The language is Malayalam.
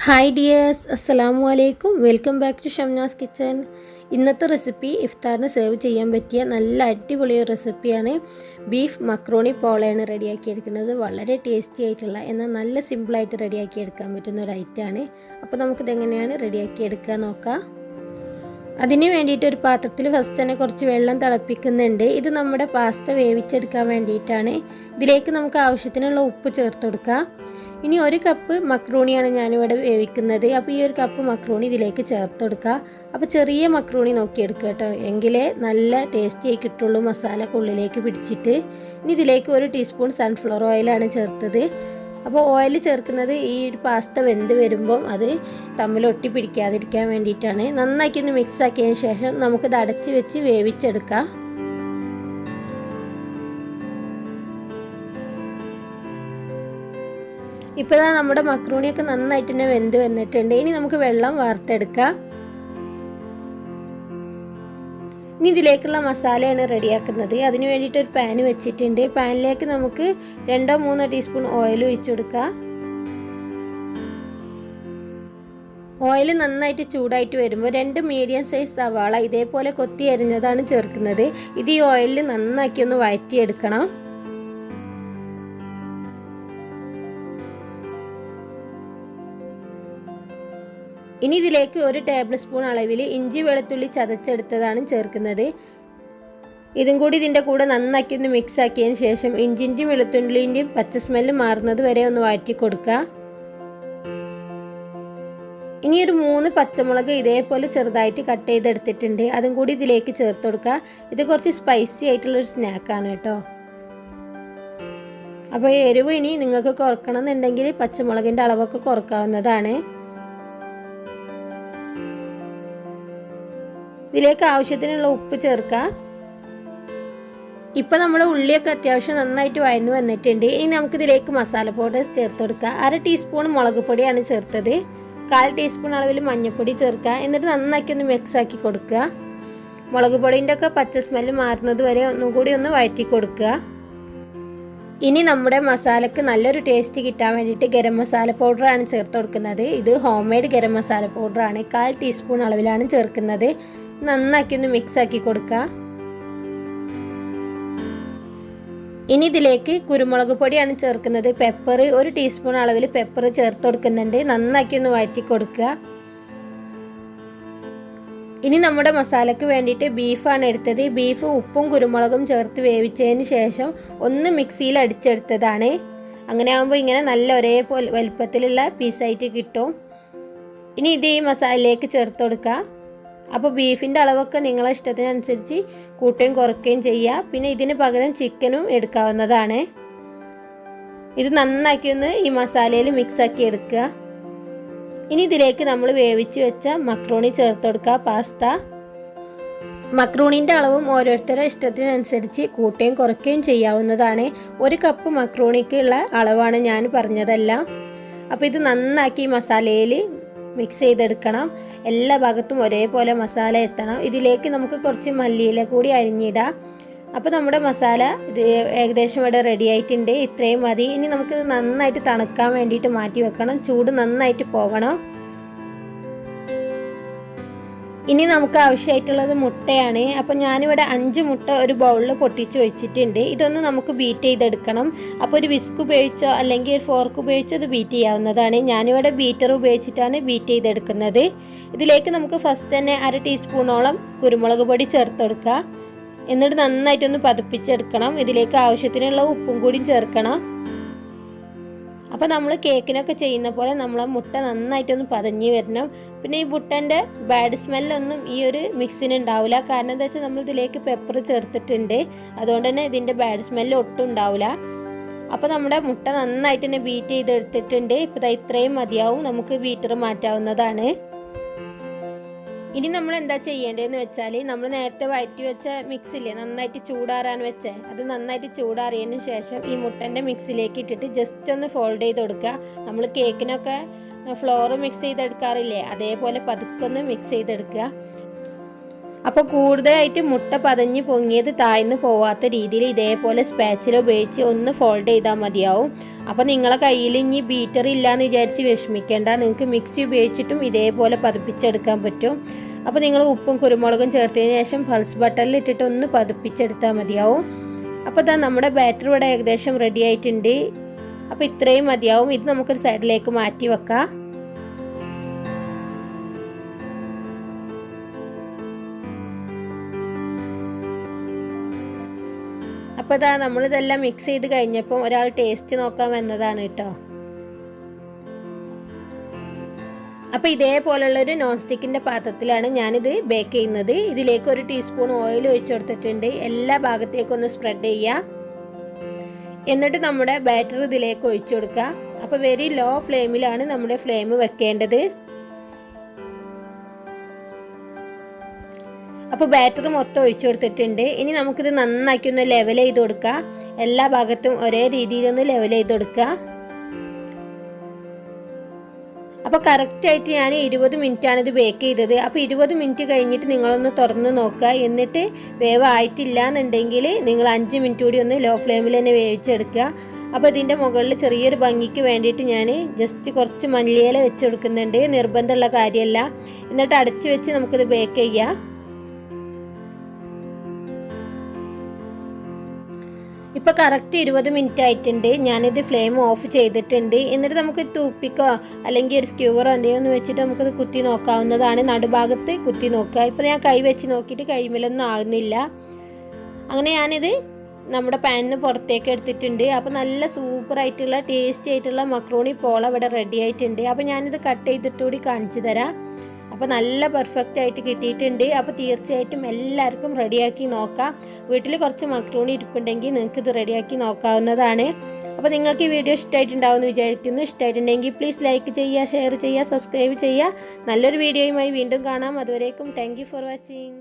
ഹായ് ഡിയേഴ്സ്, അസ്സലാമു അലൈക്കും. വെൽക്കം ബാക്ക് ടു ഷംനാസ് കിച്ചൻ. ഇന്നത്തെ റെസിപ്പി ഇഫ്താറിന് സെർവ് ചെയ്യാൻ പറ്റിയ നല്ല അടിപൊളി റെസിപ്പിയാണ്. ബീഫ് മക്രോണി പോളയാണ് റെഡിയാക്കിയെടുക്കുന്നത്. വളരെ ടേസ്റ്റി ആയിട്ടുള്ള എന്നാൽ നല്ല സിമ്പിളായിട്ട് റെഡിയാക്കിയെടുക്കാൻ പറ്റുന്ന ഒരു ഐറ്റമാണ്. അപ്പോൾ നമുക്കിതെങ്ങനെയാണ് റെഡിയാക്കിയെടുക്കുക നോക്കാം. അതിന് വേണ്ടിയിട്ട് ഒരു പാത്രത്തിൽ ഫസ്റ്റ് തന്നെ കുറച്ച് വെള്ളം തിളപ്പിക്കുന്നുണ്ട്. ഇത് നമ്മുടെ പാസ്ത വേവിച്ചെടുക്കാൻ വേണ്ടിയിട്ടാണ്. ഇതിലേക്ക് നമുക്ക് ആവശ്യത്തിനുള്ള ഉപ്പ് ചേർത്ത് കൊടുക്കാം. ഇനി ഒരു കപ്പ് മക്രോണിയാണ് ഞാനിവിടെ വേവിക്കുന്നത്. അപ്പോൾ ഈ ഒരു കപ്പ് മക്രോണി ഇതിലേക്ക് ചേർത്ത് കൊടുക്കുക. അപ്പോൾ ചെറിയ മക്രോണി നോക്കിയെടുക്കുക കേട്ടോ, എങ്കിലേ നല്ല ടേസ്റ്റി ആയി കിട്ടുള്ളൂ, മസാലയൊക്കെ ഉള്ളിലേക്ക് പിടിച്ചിട്ട്. ഇനി ഇതിലേക്ക് 1 ടീസ്പൂൺ സൺഫ്ലവർ ഓയിലാണ് ചേർത്തത്. അപ്പോൾ ഓയിൽ ചേർക്കുന്നത് ഈ ഒരു പാസ്ത വെന്ത് വരുമ്പം അത് തമ്മിൽ ഒട്ടി പിടിക്കാതിരിക്കാൻ വേണ്ടിയിട്ടാണ്. നന്നാക്കി ഒന്ന് മിക്സ് ആക്കിയതിന് ശേഷം നമുക്കിത് അടച്ച് വെച്ച് വേവിച്ചെടുക്കാം. ഇപ്പോൾ നമ്മുടെ മക്രോണിയൊക്കെ നന്നായിട്ട് തന്നെ വെന്ത് വന്നിട്ടുണ്ട്. ഇനി നമുക്ക് വെള്ളം വാർത്തെടുക്കാം. ഇനി ഇതിലേക്കുള്ള മസാലയാണ് റെഡിയാക്കുന്നത്. അതിന് വേണ്ടിയിട്ട് ഒരു പാൻ വെച്ചിട്ടുണ്ട്. പാനിലേക്ക് നമുക്ക് 2-3 ടീസ്പൂൺ ഓയിൽ ഒഴിച്ചു കൊടുക്കാം. ഓയിൽ നന്നായിട്ട് ചൂടായിട്ട് വരുമ്പോൾ 2 മീഡിയം സൈസ് സവാള ഇതേപോലെ കൊത്തി അരിഞ്ഞതാണ് ചേർക്കുന്നത്. ഇത് ഈ ഓയിലിൽ നന്നാക്കി ഒന്ന് വഴറ്റിയെടുക്കണം. ഇനി ഇതിലേക്ക് 1 ടേബിൾ സ്പൂൺ അളവിൽ ഇഞ്ചി വെളുത്തുള്ളി ചതച്ചെടുത്തതാണ് ചേർക്കുന്നത്. ഇതും കൂടി ഇതിൻ്റെ കൂടെ നന്നാക്കി ഒന്ന് മിക്സ് ആക്കിയതിന് ശേഷം ഇഞ്ചിൻ്റെയും വെളുത്തുള്ളിൻ്റെയും പച്ച സ്മെല്ല് മാറുന്നത് വരെ ഒന്ന് വഴറ്റി കൊടുക്കുക. ഇനി ഒരു 3 പച്ചമുളക് ഇതേപോലെ ചെറുതായിട്ട് കട്ട് ചെയ്തെടുത്തിട്ടുണ്ട്. അതും കൂടി ഇതിലേക്ക് ചേർത്ത് കൊടുക്കുക. ഇത് കുറച്ച് സ്പൈസി ആയിട്ടുള്ളൊരു സ്നാക്കാണ് കേട്ടോ. അപ്പോൾ എരിവ് ഇനി നിങ്ങൾക്ക് കുറക്കണം എന്നുണ്ടെങ്കിൽ പച്ചമുളകിൻ്റെ അളവൊക്കെ കുറക്കാവുന്നതാണ്. ഇതിലേക്ക് ആവശ്യത്തിനുള്ള ഉപ്പ് ചേർക്കാം. ഇപ്പോൾ നമ്മുടെ ഉള്ളിയൊക്കെ അത്യാവശ്യം നന്നായിട്ട് വഴന്നു വന്നിട്ടുണ്ട്. ഇനി നമുക്കിതിലേക്ക് മസാല പൗഡേഴ്സ് ചേർത്ത് കൊടുക്കുക. 1/2 ടീസ്പൂൺ മുളക് പൊടിയാണ് ചേർത്തത്. 1/4 ടീസ്പൂൺ അളവിൽ മഞ്ഞൾപ്പൊടി ചേർക്കുക. എന്നിട്ട് നന്നാക്കി ഒന്ന് മിക്സ് ആക്കി കൊടുക്കുക. മുളക് പൊടിൻ്റെ ഒക്കെ പച്ച സ്മെല്ല് മാറുന്നത് വരെ ഒന്നും കൂടി ഒന്ന് വഴറ്റി കൊടുക്കുക. ഇനി നമ്മുടെ മസാലയ്ക്ക് നല്ലൊരു ടേസ്റ്റ് കിട്ടാൻ വേണ്ടിയിട്ട് ഗരം മസാല പൗഡറാണ് ചേർത്ത് കൊടുക്കുന്നത്. ഇത് ഹോം മെയ്ഡ് ഗരം മസാല പൗഡറാണ്. 1/4 ടീസ്പൂൺ അളവിലാണ് ചേർക്കുന്നത്. നന്നാക്കി ഒന്ന് മിക്സ് ആക്കി കൊടുക്കുക. ഇനി ഇതിലേക്ക് കുരുമുളക് പൊടിയാണ് ചേർക്കുന്നത്. പെപ്പർ 1 ടീസ്പൂൺ അളവിൽ പെപ്പർ ചേർത്ത് കൊടുക്കുന്നുണ്ട്. നന്നാക്കി ഒന്ന് വഴറ്റി കൊടുക്കുക. ഇനി നമ്മുടെ മസാലയ്ക്ക് വേണ്ടിയിട്ട് ബീഫാണ് എടുത്തത്. ബീഫ് ഉപ്പും കുരുമുളകും ചേർത്ത് വേവിച്ചതിന് ശേഷം ഒന്ന് മിക്സിയിൽ അടിച്ചെടുത്തതാണ്. അങ്ങനെ ആകുമ്പോൾ ഇങ്ങനെ നല്ല ഒരേപോലെ വലുപ്പത്തിലുള്ള പീസായിട്ട് കിട്ടും. ഇനി ഇത് ഈ മസാലയിലേക്ക് ചേർത്ത് കൊടുക്കുക. അപ്പോൾ ബീഫിൻ്റെ അളവൊക്കെ നിങ്ങളെ ഇഷ്ടത്തിനനുസരിച്ച് കൂട്ടുകയും കുറയ്ക്കുകയും ചെയ്യുക. പിന്നെ ഇതിന് പകരം ചിക്കനും എടുക്കാവുന്നതാണ്. ഇത് നന്നാക്കി ഒന്ന് ഈ മസാലയിൽ മിക്സാക്കി എടുക്കുക. ഇനി ഇതിലേക്ക് നമ്മൾ വേവിച്ച് വെച്ച മക്രോണി ചേർത്ത് കൊടുക്കുക. പാസ്ത മക്രോണീൻ്റെ അളവും ഓരോരുത്തരുടെ ഇഷ്ടത്തിനനുസരിച്ച് കൂട്ടുകയും കുറയ്ക്കുകയും ചെയ്യാവുന്നതാണ്. 1 കപ്പ് മക്രോണിക്കുള്ള അളവാണ് ഞാൻ പറഞ്ഞതല്ല. അപ്പോൾ ഇത് നന്നാക്കി മസാലയിൽ മിക്സ് ചെയ്തെടുക്കണം. എല്ലാ ഭാഗത്തും ഒരേപോലെ മസാല എത്തണം. ഇതിലേക്ക് നമുക്ക് കുറച്ച് മല്ലിയില കൂടി അരിഞ്ഞിടാം. അപ്പോൾ നമ്മുടെ മസാല ഇത് ഏകദേശം ഇവിടെ റെഡി ആയിട്ടുണ്ട്. ഇത്രയും മതി. ഇനി നമുക്കിത് നന്നായിട്ട് തണുക്കാൻ വേണ്ടിയിട്ട് മാറ്റി വെക്കണം. ചൂട് നന്നായിട്ട് പോകണം. ഇനി നമുക്ക് ആവശ്യമായിട്ടുള്ളത് മുട്ടയാണ്. അപ്പോൾ ഞാനിവിടെ 5 മുട്ട ഒരു ബൗളിൽ പൊട്ടിച്ച് വെച്ചിട്ടുണ്ട്. ഇതൊന്ന് നമുക്ക് ബീറ്റ് ചെയ്തെടുക്കണം. അപ്പോൾ ഒരു വിസ്ക് ഉപയോഗിച്ചോ അല്ലെങ്കിൽ ഒരു ഫോർക്ക് ഉപയോഗിച്ചോ ഇത് ബീറ്റ് ചെയ്യാവുന്നതാണ്. ഞാനിവിടെ ബീറ്റർ ഉപയോഗിച്ചിട്ടാണ് ബീറ്റ് ചെയ്തെടുക്കുന്നത്. ഇതിലേക്ക് നമുക്ക് ഫസ്റ്റ് തന്നെ 1/2 ടീസ്പൂണോളം കുരുമുളക് പൊടി ചേർത്ത് കൊടുക്കുക. എന്നിട്ട് നന്നായിട്ടൊന്ന് പതപ്പിച്ചെടുക്കണം. ഇതിലേക്ക് ആവശ്യത്തിനുള്ള ഉപ്പും കൂടി ചേർക്കണം. അപ്പോൾ നമ്മൾ കേക്കിനൊക്കെ ചെയ്യുന്ന പോലെ നമ്മളെ മുട്ട നന്നായിട്ടൊന്ന് പതഞ്ഞ് വരണം. പിന്നെ ഈ മുട്ടൻ്റെ ബാഡ് സ്മെല്ലൊന്നും ഈ ഒരു മിക്സിന് ഉണ്ടാവില്ല. കാരണം എന്താ വെച്ചാൽ നമ്മൾ ഇതിലേക്ക് പെപ്പർ ചേർത്തിട്ടുണ്ട്. അതുകൊണ്ട് തന്നെ ഇതിൻ്റെ ബാഡ് സ്മെല്ല് ഒട്ടും ഉണ്ടാവില്ല. അപ്പോൾ നമ്മുടെ മുട്ട നന്നായിട്ട് തന്നെ ബീറ്റ് ചെയ്തെടുത്തിട്ടുണ്ട്. ഇപ്പോൾ ഇത്രയും മതിയാവും. നമുക്ക് ബീറ്റർ മാറ്റാവുന്നതാണ്. ഇനി നമ്മൾ എന്താ ചെയ്യേണ്ടതെന്ന് വെച്ചാൽ നമ്മൾ നേരത്തെ വഴറ്റി വെച്ച മിക്സില്ലേ, നന്നായിട്ട് ചൂടാറാൻ വെച്ചേ, അത് നന്നായിട്ട് ചൂടാറിയതിന് ശേഷം ഈ മുട്ടൻ്റെ മിക്സിലേക്ക് ഇട്ടിട്ട് ജസ്റ്റ് ഒന്ന് ഫോൾഡ് ചെയ്ത് കൊടുക്കുക. നമ്മൾ കേക്കിനൊക്കെ ഫ്ലോർ മിക്സ് ചെയ്തെടുക്കാറില്ലേ, അതേപോലെ പതുക്കെ ഒന്ന് മിക്സ് ചെയ്തെടുക്കുക. അപ്പോൾ കൂടുതലായിട്ട് മുട്ട പതഞ്ഞ് പൊങ്ങിയത് താഴ്ന്നു പോവാത്ത രീതിയിൽ ഇതേപോലെ സ്പാച്ചില ഉപയോഗിച്ച് ഒന്ന് ഫോൾഡ് ചെയ്താൽ മതിയാവും. അപ്പോൾ നിങ്ങളെ കയ്യിൽ ഇനി ബീറ്റർ ഇല്ലയെന്ന് വിചാരിച്ച് വിഷമിക്കേണ്ട, നിങ്ങൾക്ക് മിക്സി ഉപയോഗിച്ചിട്ടും ഇതേപോലെ പതിപ്പിച്ചെടുക്കാൻ പറ്റും. അപ്പോൾ നിങ്ങൾ ഉപ്പും കുരുമുളകും ചേർത്തതിന് ശേഷം പൾസ് ബട്ടണിൽ ഇട്ടിട്ട് ഒന്ന് പതിപ്പിച്ചെടുത്താൽ മതിയാവും. അപ്പോൾ ഇതാ നമ്മുടെ ബാറ്റർ ഇവിടെ ഏകദേശം റെഡി ആയിട്ടുണ്ട്. അപ്പോൾ ഇത്രയും മതിയാവും. ഇത് നമുക്കൊരു സൈഡിലേക്ക് മാറ്റി വെക്കാം. അപ്പോൾ ഇതാ നമ്മളിതെല്ലാം മിക്സ് ചെയ്ത് കഴിഞ്ഞപ്പം ഒരാൾ ടേസ്റ്റ് നോക്കാൻ വന്നതാണ് കേട്ടോ. അപ്പോൾ ഇതേപോലുള്ളൊരു നോൺ സ്റ്റിക്കിൻ്റെ പാത്രത്തിലാണ് ഞാനിത് ബേക്ക് ചെയ്യുന്നത്. ഇതിലേക്ക് 1 ടീസ്പൂൺ ഓയിൽ ഒഴിച്ചു കൊടുത്തിട്ടുണ്ട്. എല്ലാ ഭാഗത്തേക്കും ഒന്ന് സ്പ്രെഡ് ചെയ്യുക. എന്നിട്ട് നമ്മുടെ ബാറ്റർ ഇതിലേക്ക് ഒഴിച്ചു കൊടുക്കുക. അപ്പോൾ വെരി ലോ ഫ്ലെയിമിലാണ് നമ്മുടെ ഫ്ലെയിം വെക്കേണ്ടത്. അപ്പോൾ ബാറ്റർ മൊത്തം ഒഴിച്ചു കൊടുത്തിട്ടുണ്ട്. ഇനി നമുക്കിത് നന്നാക്കി ഒന്ന് ലെവൽ ചെയ്ത് കൊടുക്കുക. എല്ലാ ഭാഗത്തും ഒരേ രീതിയിലൊന്ന് ലെവൽ ചെയ്ത് കൊടുക്കുക. അപ്പോൾ കറക്റ്റായിട്ട് ഞാൻ 20 മിനിറ്റാണ് ഇത് ബേക്ക് ചെയ്തത്. അപ്പോൾ 20 മിനിറ്റ് കഴിഞ്ഞിട്ട് നിങ്ങളൊന്ന് തുറന്ന് നോക്കുക. എന്നിട്ട് വേവ് ആയിട്ടില്ല എന്നുണ്ടെങ്കിൽ നിങ്ങൾ 5 മിനിറ്റ് കൂടി ഒന്ന് ലോ ഫ്ലെയിമിൽ തന്നെ വേവിച്ചെടുക്കുക. അപ്പോൾ ഇതിൻ്റെ മുകളിൽ ചെറിയൊരു ഭംഗിക്ക് വേണ്ടിയിട്ട് ഞാൻ ജസ്റ്റ് കുറച്ച് മല്ലിയില വെച്ച് കൊടുക്കുന്നുണ്ട്. നിർബന്ധമുള്ള കാര്യമല്ല. എന്നിട്ട് അടച്ചു വെച്ച് നമുക്കിത് ബേക്ക് ചെയ്യാം. ഇപ്പോൾ കറക്റ്റ് 20 മിനിറ്റ് ആയിട്ടുണ്ട്. ഞാനിത് ഫ്ലെയിം ഓഫ് ചെയ്തിട്ടുണ്ട്. എന്നിട്ട് നമുക്ക് ടൂപ്പിക്കോ അല്ലെങ്കിൽ ഒരു സ്ക്യൂവറോ എന്തെങ്കിലും ഒന്ന് വെച്ചിട്ട് നമുക്കിത് കുത്തി നോക്കാവുന്നതാണ്. നടുഭാഗത്ത് കുത്തി നോക്കുക. ഇപ്പോൾ ഞാൻ കൈ വെച്ച് നോക്കിയിട്ട് കൈമേലൊന്നും ആകുന്നില്ല. അങ്ങനെ ഞാനിത് നമ്മുടെ പാനിന് പുറത്തേക്ക് എടുത്തിട്ടുണ്ട്. അപ്പോൾ നല്ല സൂപ്പറായിട്ടുള്ള ടേസ്റ്റി ആയിട്ടുള്ള മക്രോണി പോള ഇവിടെ റെഡി ആയിട്ടുണ്ട്. അപ്പോൾ ഞാനിത് കട്ട് ചെയ്തിട്ട് കൂടി കാണിച്ചു തരാം. അപ്പോൾ നല്ല പെർഫെക്റ്റ് ആയിട്ട് കിട്ടിയിട്ടുണ്ട്. അപ്പോൾ തീർച്ചയായിട്ടും എല്ലാവർക്കും റെഡിയാക്കി നോക്കാം. വീട്ടിൽ കുറച്ച് മക്രോണി ഇരിപ്പുണ്ടെങ്കിൽ നിങ്ങൾക്ക് ഇത് റെഡിയാക്കി നോക്കാവുന്നതാണ്. അപ്പോൾ നിങ്ങൾക്ക് ഈ വീഡിയോ ഇഷ്ടമായിട്ടുണ്ടാവുമെന്ന് വിചാരിക്കുന്നു. ഇഷ്ടമായിട്ടുണ്ടെങ്കിൽ പ്ലീസ് ലൈക്ക് ചെയ്യുക, ഷെയർ ചെയ്യുക, സബ്സ്ക്രൈബ് ചെയ്യുക. നല്ലൊരു വീഡിയോയുമായി വീണ്ടും കാണാം. അതുവരേക്കും താങ്ക് യു ഫോർ വാച്ചിങ്.